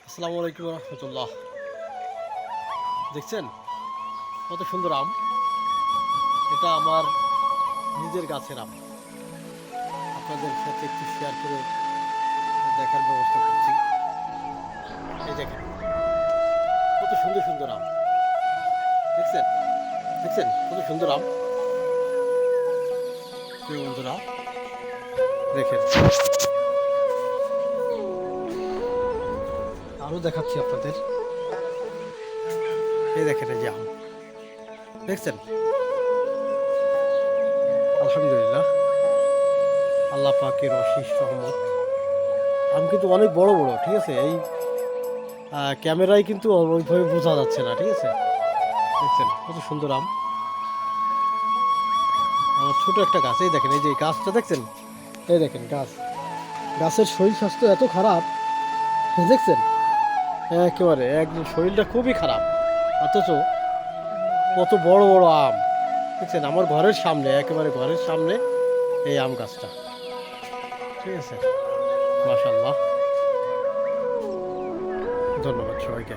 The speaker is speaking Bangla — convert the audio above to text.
আসসালামু আলাইকুম রহমতুল্লাহ। দেখছেন কত সুন্দর আম। এটা আমার নিজের গাছের আম। আপনাদের সাথে একটু শেয়ার করে দেখার ব্যবস্থা করছি। এই দেখেন কত সুন্দর সুন্দর আম। দেখছেন দেখছেন কত সুন্দর আম। প্রিয় বন্ধুরা দেখেন, আরও দেখাচ্ছি আপনাদের। এই দেখেন এই যে আম, দেখছেন। আলহামদুলিল্লাহ, আল্লাহ পাকের অশেষ রহমত। আম কিন্তু অনেক বড় বড়, ঠিক আছে। এই ক্যামেরায় কিন্তু ওইভাবে বোঝা যাচ্ছে না, ঠিক আছে। দেখছেন কত সুন্দর আম। আমার ছোট একটা গাছ, এই দেখেন এই যে গাছটা দেখছেন। এই দেখেন গাছের শরীর স্বাস্থ্য এত খারাপ, দেখছেন। একেবারে একদম শরীরটা খুবই খারাপ, অথচ কত বড় বড় আম। দেখছেন আমার ঘরের সামনে, একেবারে ঘরের সামনে এই আম গাছটা, ঠিক আছে। মাশাআল্লাহ, ধন্যবাদ সবাইকে।